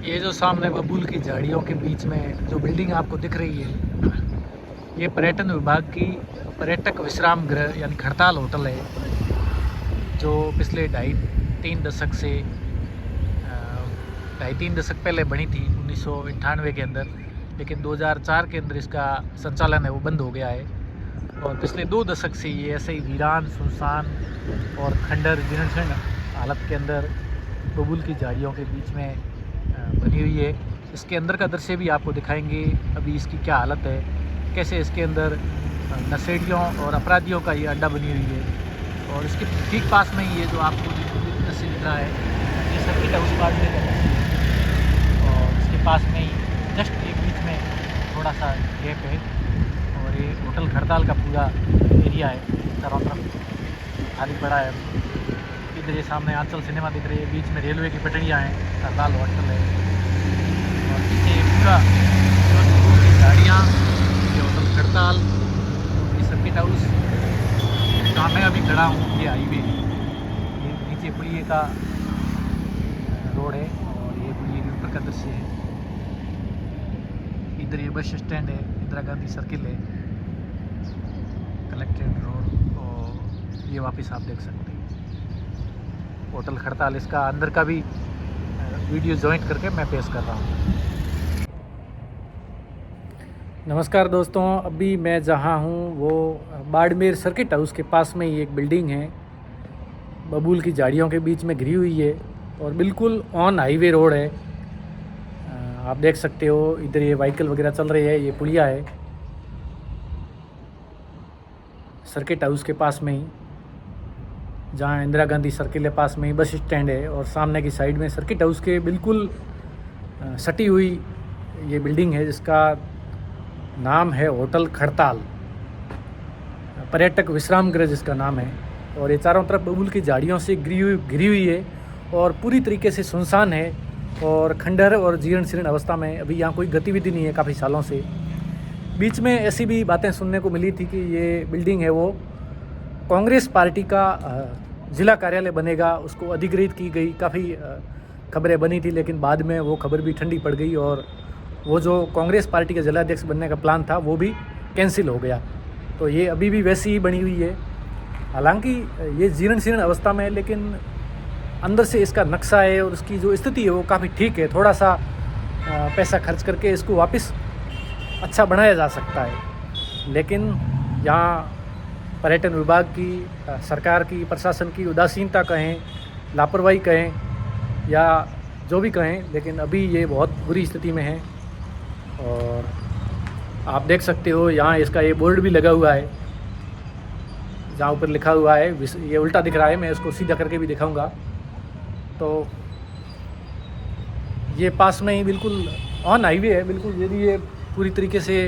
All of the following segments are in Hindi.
ये जो सामने बबूल की झाड़ियों के बीच में जो बिल्डिंग आपको दिख रही है, ये पर्यटन विभाग की पर्यटक विश्राम गृह यानी खड़ताल होटल है, जो पिछले ढाई तीन दशक से ढाई तीन दशक पहले बनी थी 1998 के अंदर, लेकिन 2004 के अंदर इसका संचालन है वो बंद हो गया है। और पिछले 2 दशक से ये ऐसे ही वीरान, सुनसान और खंडर जीर्ण हालत के अंदर बबूल की झाड़ियों के बीच में बनी हुई है। इसके अंदर का दृश्य भी आपको दिखाएंगे, अभी इसकी क्या हालत है, कैसे इसके अंदर नशेड़ियों और अपराधियों का ये अड्डा बनी हुई है। और इसके ठीक पास में ही ये जो आपको दृश्य दिख रहा है, ये सर्किट हाउस पार्टी का दृश्य है। और इसके पास में ही जस्ट एक बीच में थोड़ा सा गैप है और ये होटल खड़ताल का पूरा एरिया है, चारों तरफ खाली पड़ा है। इधर ये सामने आंचल सिनेमा दिख रही है, बीच में रेलवे की पटरियाँ हैं, खड़ताल होटल है। और पीछे पूरा की गाड़ियाँ, ये होटल खड़ताल, ये सर्किट हाउस, जहाँ मैं अभी खड़ा हूँ ये हाईवे, ये नीचे पुलिये का रोड है और ये पुलिये के ऊपर का दृश्य है। इधर ये बस स्टैंड है, इंदिरा गांधी सर्किल है, कलेक्ट्रेट रोड, और ये वापस आप देख सकते हैं होटल खड़ताल। इसका अंदर का भी वीडियो ज्वाइंट करके मैं पेश कर रहा हूँ। नमस्कार दोस्तों, अभी मैं जहाँ हूँ वो बाड़मेर सर्किट हाउस के पास में ही एक बिल्डिंग है, बबूल की झाड़ियों के बीच में घिरी हुई है और बिल्कुल ऑन हाईवे रोड है। आप देख सकते हो इधर ये व्हीकल वगैरह चल रही है, ये पुलिया है सर्किट हाउस के पास में ही, जहाँ इंदिरा गांधी सर्किल के पास में ही बस स्टैंड है। और सामने की साइड में सर्किट हाउस के बिल्कुल सटी हुई ये बिल्डिंग है, जिसका नाम है होटल खड़ताल, पर्यटक विश्राम गृह जिसका नाम है। और ये चारों तरफ बबूल की झाड़ियों से घिरी हुई है और पूरी तरीके से सुनसान है और खंडहर और जीर्ण शीर्ण अवस्था में। अभी यहाँ कोई गतिविधि नहीं है काफ़ी सालों से। बीच में ऐसी भी बातें सुनने को मिली थी कि ये बिल्डिंग है वो कांग्रेस पार्टी का ज़िला कार्यालय बनेगा, उसको अधिग्रहित की गई, काफ़ी खबरें बनी थी, लेकिन बाद में वो खबर भी ठंडी पड़ गई और वो जो कांग्रेस पार्टी के जिलाध्यक्ष बनने का प्लान था वो भी कैंसिल हो गया। तो ये अभी भी वैसी ही बनी हुई है, हालांकि ये जीर्ण शीर्ण अवस्था में है, लेकिन अंदर से इसका नक्शा है और उसकी जो स्थिति है वो काफ़ी ठीक है। थोड़ा सा पैसा खर्च करके इसको वापस अच्छा बनाया जा सकता है, लेकिन यहाँ पर्यटन विभाग की, सरकार की, प्रशासन की उदासीनता कहें, लापरवाही कहें या जो भी कहें, लेकिन अभी ये बहुत बुरी स्थिति में है। और आप देख सकते हो यहाँ इसका ये बोर्ड भी लगा हुआ है, जहाँ ऊपर लिखा हुआ है, ये उल्टा दिख रहा है, मैं इसको सीधा करके भी दिखाऊंगा। तो ये पास में ही बिल्कुल ऑन हाईवे है, बिल्कुल यदि ये पूरी तरीके से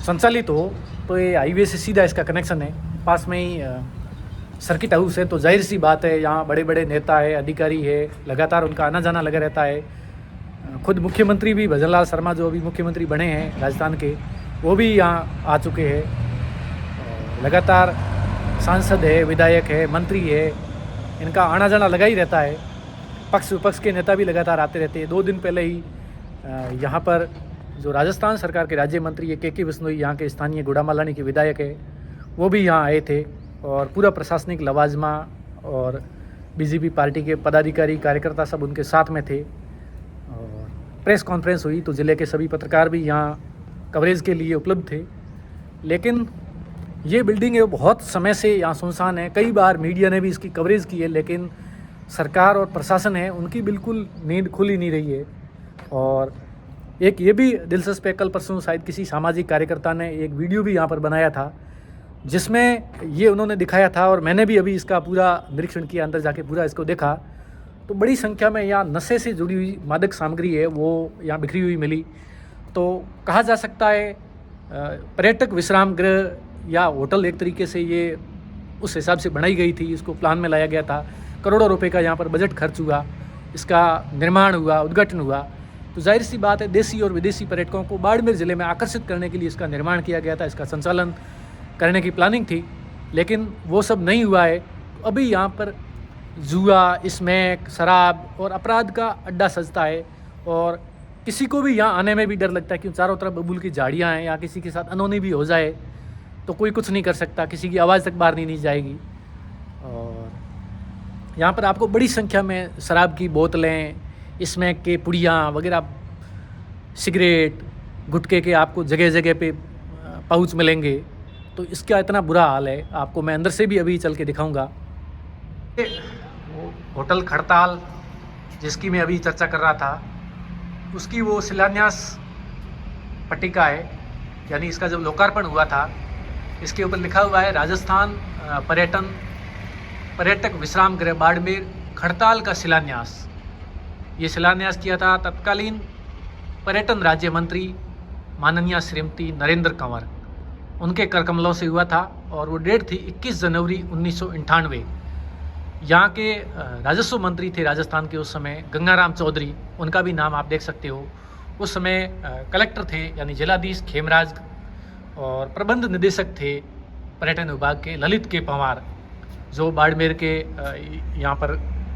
संचालित हो तो ये हाईवे से सीधा इसका कनेक्शन है। पास में ही सर्किट हाउस है, तो जाहिर सी बात है यहाँ बड़े बड़े नेता है, अधिकारी है, लगातार उनका आना जाना लगा रहता है। खुद मुख्यमंत्री भी भजनलाल शर्मा जो अभी मुख्यमंत्री बने हैं राजस्थान के, वो भी यहाँ आ चुके हैं। लगातार सांसद है, विधायक है, मंत्री है, इनका आना जाना लगा ही रहता है। पक्ष विपक्ष के नेता भी लगातार आते रहते हैं। 2 दिन पहले ही यहाँ पर जो राजस्थान सरकार के राज्य मंत्री है के बिश्नोई, यहाँ के स्थानीय गुड़ामालानी के विधायक है, वो भी यहाँ आए थे और पूरा प्रशासनिक लवाजमा और बीजेपी पार्टी के पदाधिकारी, कार्यकर्ता सब उनके साथ में थे। और प्रेस कॉन्फ्रेंस हुई तो ज़िले के सभी पत्रकार भी यहाँ कवरेज के लिए उपलब्ध थे। लेकिन ये बिल्डिंग है बहुत समय से यहाँ सुनसान है, कई बार मीडिया ने भी इसकी कवरेज की है, लेकिन सरकार और प्रशासन है उनकी बिल्कुल नींद खुल ही नहीं रही है। और एक ये भी दिलचस्प है, कल परसों शायद किसी सामाजिक कार्यकर्ता ने एक वीडियो भी यहाँ पर बनाया था, जिसमें ये उन्होंने दिखाया था, और मैंने भी अभी इसका पूरा निरीक्षण किया, अंदर जाके पूरा इसको देखा, तो बड़ी संख्या में यहाँ नशे से जुड़ी हुई मादक सामग्री है वो यहाँ बिखरी हुई मिली। तो कहा जा सकता है पर्यटक विश्राम गृह या होटल एक तरीके से ये उस हिसाब से बनाई गई थी, इसको प्लान में लाया गया था, करोड़ों रुपए का यहाँ पर बजट खर्च हुआ, इसका निर्माण हुआ, उद्घाटन हुआ। तो जाहिर सी बात है देसी और विदेशी पर्यटकों को बाड़मेर ज़िले में आकर्षित करने के लिए इसका निर्माण किया गया था, इसका संचालन करने की प्लानिंग थी, लेकिन वो सब नहीं हुआ है। अभी यहाँ पर जुआ, स्मैक, शराब और अपराध का अड्डा सजता है। और किसी को भी यहाँ आने में भी डर लगता है क्योंकि चारों तरफ बबूल की झाड़ियाँ हैं। या किसी के साथ अनहोनी भी हो जाए तो कोई कुछ नहीं कर सकता, किसी की आवाज़ तक बाहर नहीं जाएगी। और यहाँ पर आपको बड़ी संख्या में शराब की बोतलें, स्मैक के पुड़ियाँ वगैरह, सिगरेट, गुटखे के आपको जगह जगह पे पाउच मिलेंगे। तो इसका इतना बुरा हाल है, आपको मैं अंदर से भी अभी चल के दिखाऊंगा। होटल खड़ताल जिसकी मैं अभी चर्चा कर रहा था, उसकी वो शिलान्यास पट्टिका है, यानी इसका जब लोकार्पण हुआ था इसके ऊपर लिखा हुआ है राजस्थान पर्यटक विश्राम गृह बाड़मेर खड़ताल का शिलान्यास। ये शिलान्यास किया था तत्कालीन पर्यटन राज्य मंत्री माननीय श्रीमती नरेंद्र कंवर, उनके करकमलों से हुआ था। और वो डेट थी 21 जनवरी 1998। यहाँ के राजस्व मंत्री थे राजस्थान के उस समय गंगाराम चौधरी, उनका भी नाम आप देख सकते हो। उस समय कलेक्टर थे यानी जिलाधीश खेमराज, और प्रबंध निदेशक थे पर्यटन विभाग के ललित के पंवार, जो बाड़मेर के यहाँ पर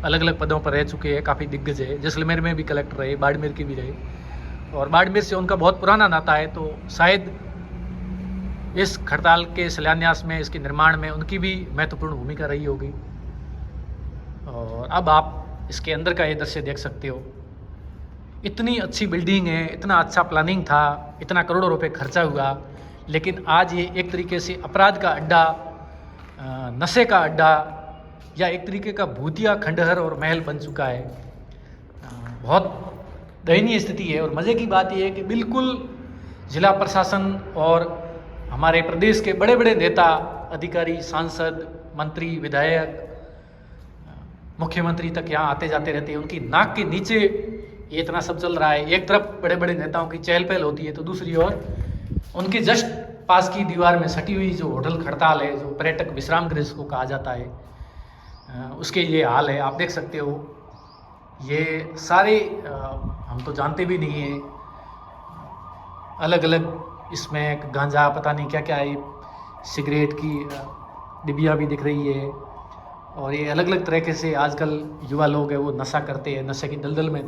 अलग अलग पदों पर रह चुके हैं, काफ़ी दिग्गज है। जैसलमेर में भी कलेक्टर रहे, बाड़मेर के भी रहे, और बाड़मेर से उनका बहुत पुराना नाता है। तो शायद इस खड़ताल के शिलान्यास में, इसके निर्माण में उनकी भी महत्वपूर्ण भूमिका रही होगी। और अब आप इसके अंदर का ये दृश्य देख सकते हो। इतनी अच्छी बिल्डिंग है, इतना अच्छा प्लानिंग था, इतना करोड़ों रुपए खर्चा हुआ, लेकिन आज ये एक तरीके से अपराध का अड्डा, नशे का अड्डा, या एक तरीके का भूतिया खंडहर और महल बन चुका है। बहुत दयनीय स्थिति है। और मज़े की बात यह है कि बिल्कुल जिला प्रशासन और हमारे प्रदेश के बड़े बड़े नेता, अधिकारी, सांसद, मंत्री, विधायक, मुख्यमंत्री तक यहाँ आते जाते रहते हैं। उनकी नाक के नीचे ये इतना सब चल रहा है। एक तरफ बड़े बड़े नेताओं की चहल पहल होती है, तो दूसरी ओर उनके जस्ट पास की दीवार में सटी हुई जो होटल खड़ताल है, जो पर्यटक विश्राम गृह को कहा जाता है, उसके ये हाल है। आप देख सकते हो, ये सारे हम तो जानते भी नहीं है, अलग अलग इसमें गांजा, पता नहीं क्या क्या है, सिगरेट की डिबिया भी दिख रही है। और ये अलग अलग तरीके से आजकल युवा लोग हैं वो नशा करते हैं, नशे की दलदल में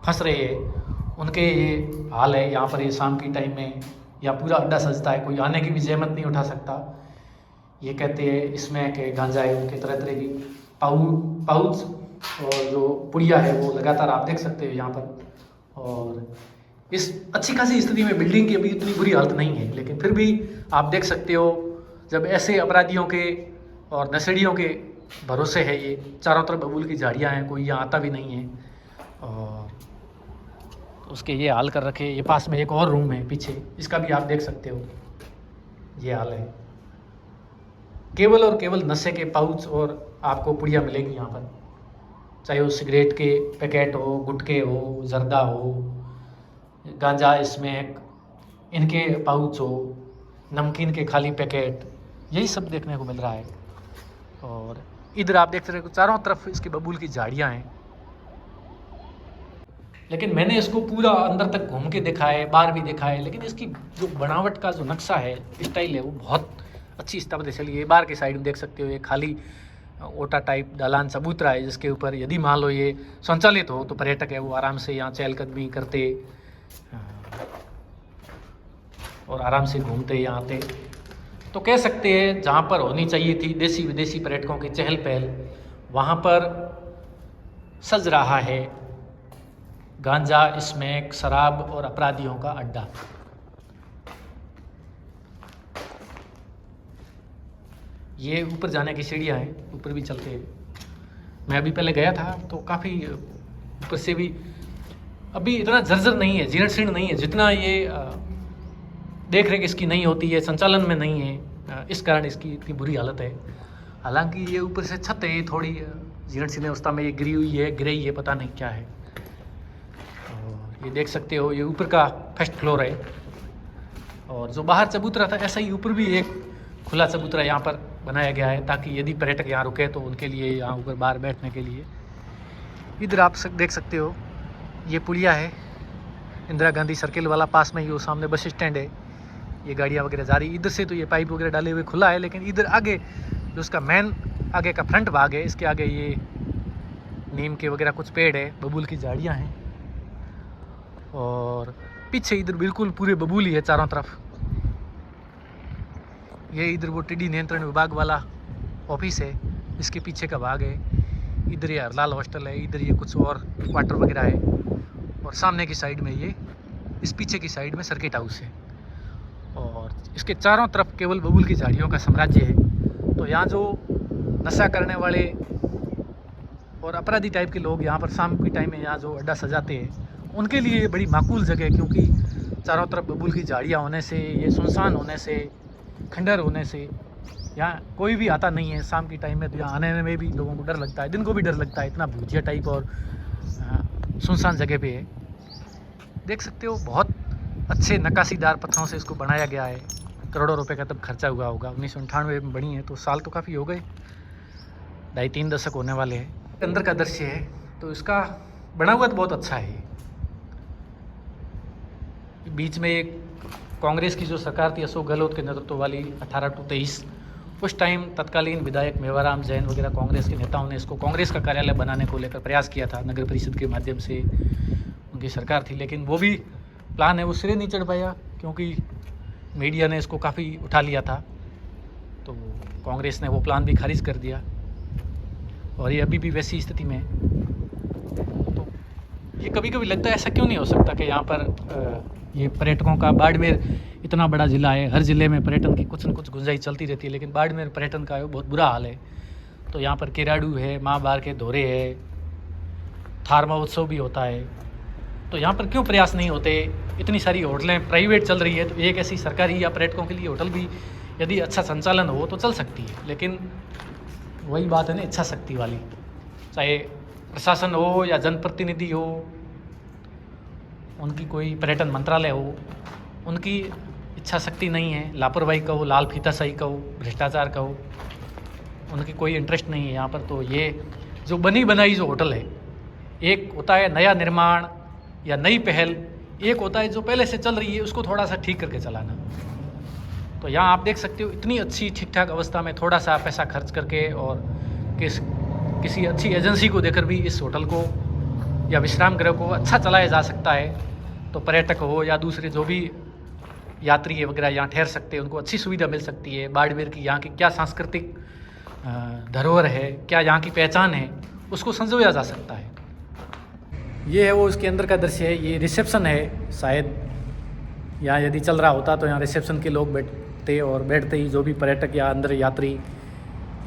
फंस रहे हैं। उनके ये हाल है। यहाँ पर ये शाम की टाइम में या पूरा अड्डा सजता है, कोई आने की भी जहमत नहीं उठा सकता। ये कहते हैं इसमें कि गांजा है, उनके तरह तरह की पाउच और जो पुड़िया है वो लगातार आप देख सकते हो यहाँ पर। और इस अच्छी खासी स्थिति में बिल्डिंग की अभी इतनी बुरी हालत नहीं है, लेकिन फिर भी आप देख सकते हो जब ऐसे अपराधियों के और नशेड़ियों के भरोसे है, ये चारों तरफ बबूल की झाड़ियाँ हैं, कोई यहाँ आता भी नहीं है। और उसके ये हाल कर रखे। ये पास में एक और रूम है पीछे, इसका भी आप देख सकते हो, ये हाल है। केवल और केवल नशे के पाउच और आपको पुड़िया मिलेगी यहाँ पर, चाहे वो सिगरेट के पैकेट हो, गुटखे हो, जर्दा हो, गांजा, स्मैक, इनके पाउच हो, नमकीन के खाली पैकेट, यही सब देखने को मिल रहा है। और इधर आप देख रहे हो चारों तरफ इसकी बबूल की झाड़ियाँ हैं। लेकिन मैंने इसको पूरा अंदर तक घूम के देखा है, बाहर भी देखा है, लेकिन इसकी जो बनावट का जो नक्शा है, स्टाइल है, वो बहुत अच्छी इस तरह से चली है। बाहर की साइड में देख सकते हो, ये खाली ओटा टाइप दालान चबूतरा है, जिसके ऊपर यदि मान लो ये संचालित हो तो पर्यटक है वो आराम से यहाँ चहलकदमी करते और आराम से घूमते यहाँ आते। तो कह सकते हैं जहाँ पर होनी चाहिए थी देसी विदेशी पर्यटकों की चहल पहल, वहाँ पर सज रहा है गांजा, स्मैक, शराब और अपराधियों का अड्डा। ये ऊपर जाने की सीढ़ियाँ हैं, ऊपर भी चलते हैं। मैं अभी पहले गया था तो काफ़ी ऊपर से भी अभी इतना जर्जर नहीं है, जीर्ण शीर्ण नहीं है, जितना ये देख रेख इसकी नहीं होती है, संचालन में नहीं है, इस कारण इसकी इतनी बुरी हालत है। हालांकि ये ऊपर से छत है, थोड़ी जीर्ण शीर्ण अवस्था में ये गिरी हुई है, गिरी है, पता नहीं क्या है। ये देख सकते हो, ये ऊपर का फर्स्ट फ्लोर है। और जो बाहर चबूतरा था, ऐसा ही ऊपर भी एक खुला चबूतरा यहाँ पर बनाया गया है, ताकि यदि पर्यटक यहाँ रुके तो उनके लिए यहाँ ऊपर बाहर बैठने के लिए। इधर आप देख सकते हो, ये पुलिया है इंदिरा गांधी सर्किल वाला, पास में ही वो सामने बस स्टैंड है, ये गाड़ियाँ वगैरह जा रही। इधर से तो ये पाइप वगैरह डाले हुए खुला है, लेकिन इधर आगे जो उसका मेन आगे का फ्रंट भाग है, इसके आगे ये नीम के वगैरह कुछ पेड़ है, बबूल की झाड़ियाँ हैं और पीछे इधर बिल्कुल पूरे बबूल ही है चारों तरफ। ये इधर वो टिड्डी नियंत्रण विभाग वाला ऑफिस है, इसके पीछे का भाग है। इधर ये हरलाल हॉस्टल है, इधर ये कुछ और क्वार्टर वगैरह है और सामने की साइड में ये इस पीछे की साइड में सर्किट हाउस है और इसके चारों तरफ केवल बबूल की झाड़ियों का साम्राज्य है। तो यहाँ जो नशा करने वाले और अपराधी टाइप के लोग यहाँ पर शाम के टाइम में यहाँ जो अड्डा सजाते हैं, उनके लिए ये बड़ी माकूल जगह है, क्योंकि चारों तरफ बबूल की झाड़ियाँ होने से, ये सुनसान होने से, खंडर होने से यहाँ कोई भी आता नहीं है शाम के टाइम में। तो यहाँ आने में भी लोगों को डर लगता है, दिन को भी डर लगता है, इतना भूतिया टाइप और सुनसान जगह पे है। देख सकते हो बहुत अच्छे नक्काशीदार पत्थरों से इसको बनाया गया है। करोड़ों रुपए का तब खर्चा हुआ होगा। 1998 में बनी है तो साल तो काफ़ी हो गए, 2.5-3 दशक होने वाले हैं। अंदर का दृश्य है तो इसका बना हुआ तो बहुत अच्छा है। बीच में एक कांग्रेस की जो सरकार थी अशोक गहलोत के नेतृत्व वाली 18 to 23, उस टाइम तत्कालीन विधायक मेवाराम जैन वगैरह कांग्रेस के नेताओं ने इसको कांग्रेस का कार्यालय बनाने को लेकर प्रयास किया था। नगर परिषद के माध्यम से उनकी सरकार थी, लेकिन वो भी प्लान है वो सिरे नहीं चढ़ पाया क्योंकि मीडिया ने इसको काफ़ी उठा लिया था। तो कांग्रेस ने वो प्लान भी खारिज कर दिया और ये अभी भी वैसी स्थिति में है। तो ये कभी कभी लगता है ऐसा क्यों नहीं हो सकता कि यहाँ पर ये पर्यटकों का, बाड़मेर इतना बड़ा ज़िला है, हर ज़िले में पर्यटन की कुछ न कुछ गुंजाइश चलती रहती है, लेकिन बाड़मेर पर्यटन का बहुत बुरा हाल है। तो यहाँ पर केराडू है, माँ बार के धोरे है, थार महोत्सव भी होता है। तो यहाँ पर क्यों प्रयास नहीं होते? इतनी सारी होटलें प्राइवेट चल रही है, तो एक ऐसी सरकारी या पर्यटकों के लिए होटल भी यदि अच्छा संचालन हो तो चल सकती है। लेकिन वही बात है ना, इच्छा शक्ति वाली, चाहे प्रशासन हो या जनप्रतिनिधि हो, उनकी कोई पर्यटन मंत्रालय हो, उनकी इच्छा शक्ति नहीं है। लापरवाही कहो, लाल फीताशाही कहो, भ्रष्टाचार कहो, उनकी कोई इंटरेस्ट नहीं है यहाँ पर। तो ये जो बनी बनाई जो होटल है, एक होता है नया निर्माण या नई पहल, एक होता है जो पहले से चल रही है उसको थोड़ा सा ठीक करके चलाना। तो यहाँ आप देख सकते हो इतनी अच्छी ठीक ठाक अवस्था में थोड़ा सा पैसा खर्च करके और किसी अच्छी एजेंसी को देकर भी इस होटल को या विश्राम गृह को अच्छा चलाया जा सकता है। तो पर्यटक हो या दूसरे जो भी यात्री वगैरह यहाँ ठहर सकते हैं, उनको अच्छी सुविधा मिल सकती है। बाड़मेर की यहाँ की क्या सांस्कृतिक धरोहर है, क्या यहाँ की पहचान है, उसको संजोया जा सकता है। ये है वो इसके अंदर का दृश्य है। ये रिसेप्शन है, शायद यहाँ यदि चल रहा होता तो यहाँ रिसेप्शन के लोग बैठते और बैठते ही जो भी पर्यटक या अंदर यात्री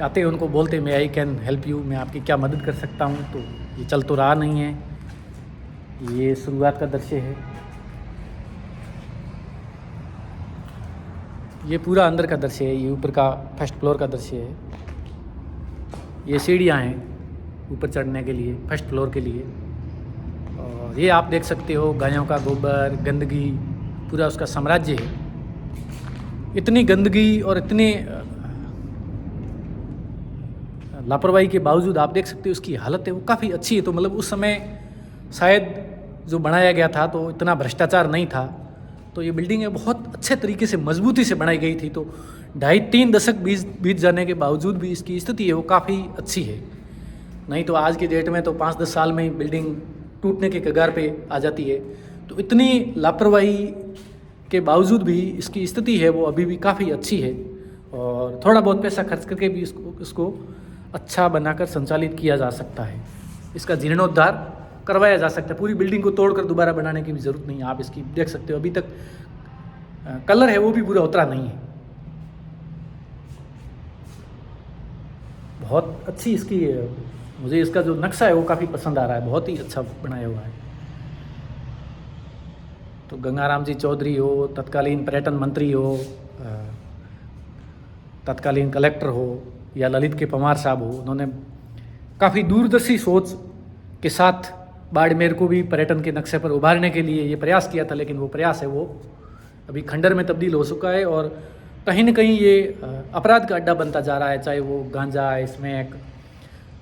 आते हैं उनको बोलते मैं आई कैन हेल्प यू, मैं आपकी क्या मदद कर सकता हूँ। तो ये चल तो रहा नहीं है। ये शुरुआत का दृश्य है। ये पूरा अंदर का दृश्य है। ये ऊपर का फर्स्ट फ्लोर का दृश्य है। ये सीढ़ियाँ हैं ऊपर चढ़ने के लिए, फर्स्ट फ्लोर के लिए। और ये आप देख सकते हो गायों का गोबर, गंदगी, पूरा उसका साम्राज्य है। इतनी गंदगी और इतने लापरवाही के बावजूद आप देख सकते हो उसकी हालत है वो काफ़ी अच्छी है। तो मतलब उस समय शायद जो बनाया गया था तो इतना भ्रष्टाचार नहीं था। तो ये बिल्डिंग बहुत अच्छे तरीके से मजबूती से बनाई गई थी। तो 2.5-3 दशक बीत जाने के बावजूद भी इसकी स्थिति है वो काफ़ी अच्छी है। नहीं तो आज की डेट में तो 5-10 साल में ही बिल्डिंग टूटने के कगार पे आ जाती है। तो इतनी लापरवाही के बावजूद भी इसकी स्थिति है वो अभी भी काफ़ी अच्छी है। और थोड़ा बहुत पैसा खर्च करके भी इसको अच्छा बनाकर संचालित किया जा सकता है। इसका जीर्णोद्धार करवाया जा सकता है। पूरी बिल्डिंग को तोड़कर दोबारा बनाने की भी ज़रूरत नहीं है। आप इसकी देख सकते हो अभी तक कलर है वो भी पूरा उतरा नहीं है। बहुत अच्छी इसकी, मुझे इसका जो नक्शा है वो काफ़ी पसंद आ रहा है, बहुत ही अच्छा बनाया हुआ है। तो गंगाराम जी चौधरी हो, तत्कालीन पर्यटन मंत्री हो, तत्कालीन कलेक्टर हो या ललित के पवार साहब हो, उन्होंने काफ़ी दूरदर्शी सोच के साथ बाड़मेर को भी पर्यटन के नक्शे पर उभारने के लिए ये प्रयास किया था। लेकिन वो प्रयास है वो अभी खंडर में तब्दील हो चुका है और कहीं न कहीं ये अपराध का अड्डा बनता जा रहा है। चाहे वो गांजा, स्मैक,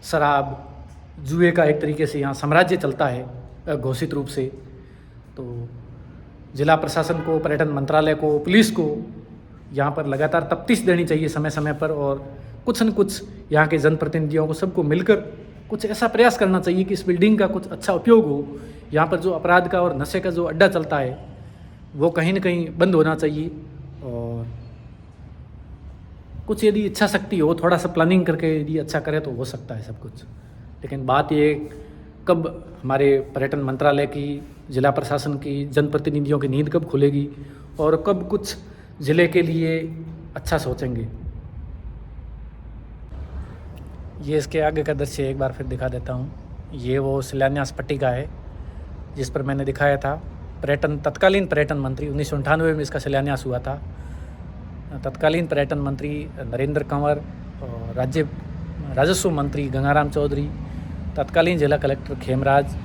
शराब, जुए का एक तरीके से यहाँ साम्राज्य चलता है घोषित रूप से। तो जिला प्रशासन को, पर्यटन मंत्रालय को, पुलिस को यहाँ पर लगातार तफ्तीश देनी चाहिए समय समय पर। और कुछ न कुछ यहाँ के जनप्रतिनिधियों को सबको मिलकर कुछ ऐसा प्रयास करना चाहिए कि इस बिल्डिंग का कुछ अच्छा उपयोग हो। यहाँ पर जो अपराध का और नशे का जो अड्डा चलता है वो कहीं न कहीं बंद होना चाहिए। और कुछ यदि इच्छा शक्ति हो, थोड़ा सा प्लानिंग करके यदि अच्छा करे तो हो सकता है सब कुछ। लेकिन बात ये कब हमारे पर्यटन मंत्रालय की, जिला प्रशासन की, जनप्रतिनिधियों की नींद कब खुलेगी और कब कुछ ज़िले के लिए अच्छा सोचेंगे। ये इसके आगे का दृश्य एक बार फिर दिखा देता हूँ। ये वो शिलान्यास पट्टिका है जिस पर मैंने दिखाया था। तत्कालीन पर्यटन मंत्री 1998 में इसका शिलान्यास हुआ था। तत्कालीन पर्यटन मंत्री नरेंद्र कंवर और राजस्व मंत्री गंगाराम चौधरी, तत्कालीन जिला कलेक्टर खेमराज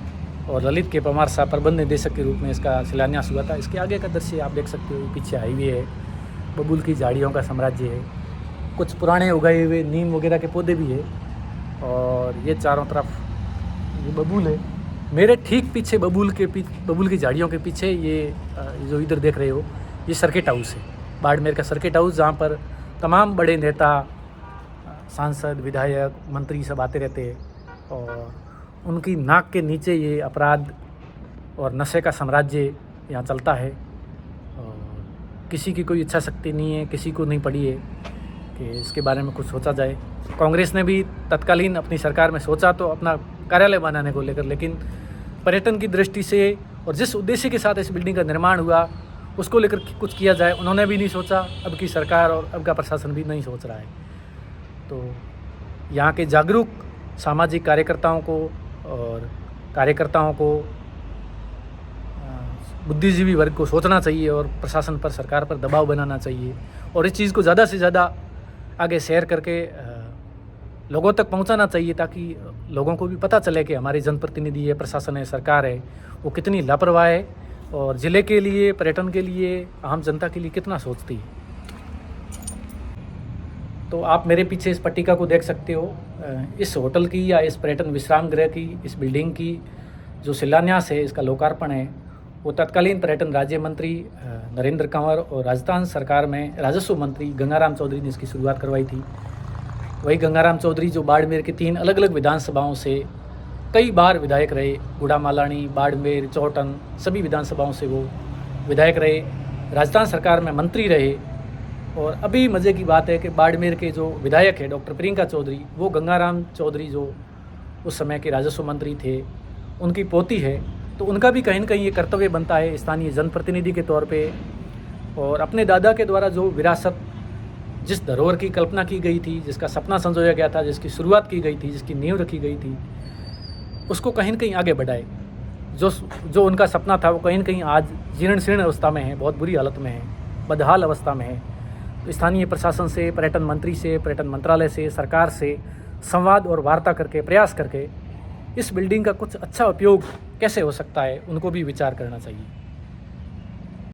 और ललित के परमार साहब प्रबंध निदेशक के रूप में इसका शिलान्यास हुआ था। इसके आगे का दृश्य आप देख सकते हो। पीछे हाईवे है, बबूल की झाड़ियों का साम्राज्य है, कुछ पुराने उगाए हुए नीम वगैरह के पौधे भी है और ये चारों तरफ ये बबूल है। मेरे ठीक पीछे बबूल की झाड़ियों के पीछे ये जो इधर देख रहे हो ये सर्किट हाउस है, बाड़मेर का सर्किट हाउस, जहाँ पर तमाम बड़े नेता, सांसद, विधायक, मंत्री सब आते रहते हैं और उनकी नाक के नीचे ये अपराध और नशे का साम्राज्य यहाँ चलता है। और किसी की कोई इच्छा शक्ति नहीं है, किसी को नहीं पड़ी है कि इसके बारे में कुछ सोचा जाए। कांग्रेस ने भी तत्कालीन अपनी सरकार में सोचा तो अपना कार्यालय बनाने को लेकर, लेकिन पर्यटन की दृष्टि से और जिस उद्देश्य के साथ इस बिल्डिंग का निर्माण हुआ उसको लेकर कुछ किया जाए उन्होंने भी नहीं सोचा। अब की सरकार और अब का प्रशासन भी नहीं सोच रहा है। तो यहाँ के जागरूक सामाजिक कार्यकर्ताओं को बुद्धिजीवी वर्ग को सोचना चाहिए और प्रशासन पर, सरकार पर दबाव बनाना चाहिए और इस चीज़ को ज़्यादा से ज़्यादा आगे शेयर करके लोगों तक पहुंचाना चाहिए, ताकि लोगों को भी पता चले कि हमारी जनप्रतिनिधि है, प्रशासन है, सरकार है, वो कितनी लापरवाह है और ज़िले के लिए, पर्यटन के लिए, आम जनता के लिए कितना सोचती है। तो आप मेरे पीछे इस पट्टिका को देख सकते हो। इस होटल की या इस पर्यटन विश्राम गृह की, इस बिल्डिंग की जो शिलान्यास है, इसका लोकार्पण है, वो तत्कालीन पर्यटन राज्य मंत्री नरेंद्र कंवर और राजस्थान सरकार में राजस्व मंत्री गंगाराम चौधरी ने इसकी शुरुआत करवाई थी। वही गंगाराम चौधरी जो बाड़मेर की 3 अलग अलग विधानसभाओं से कई बार विधायक रहे, गुड़ामालानी, बाड़मेर, चौटन, सभी विधानसभाओं से वो विधायक रहे, राजस्थान सरकार में मंत्री रहे। और अभी मज़े की बात है कि बाड़मेर के जो विधायक है डॉक्टर प्रियंका चौधरी, वो गंगाराम चौधरी जो उस समय के राजस्व मंत्री थे, उनकी पोती है। तो उनका भी कहीं न कहीं ये कर्तव्य बनता है स्थानीय जनप्रतिनिधि के तौर पे, और अपने दादा के द्वारा जो विरासत, जिस धरोहर की कल्पना की गई थी, जिसका सपना संजोया गया था, जिसकी शुरुआत की गई थी, जिसकी नींव रखी गई थी, उसको कहीं न कहीं आगे बढ़ाए। जो उनका सपना था वो कहीं न कहीं आज जीर्ण शीर्ण अवस्था में है, बहुत बुरी हालत में है, बदहाल अवस्था में है। तो स्थानीय प्रशासन से, पर्यटन मंत्री से, पर्यटन मंत्रालय से, सरकार से संवाद और वार्ता करके, प्रयास करके इस बिल्डिंग का कुछ अच्छा उपयोग कैसे हो सकता है, उनको भी विचार करना चाहिए।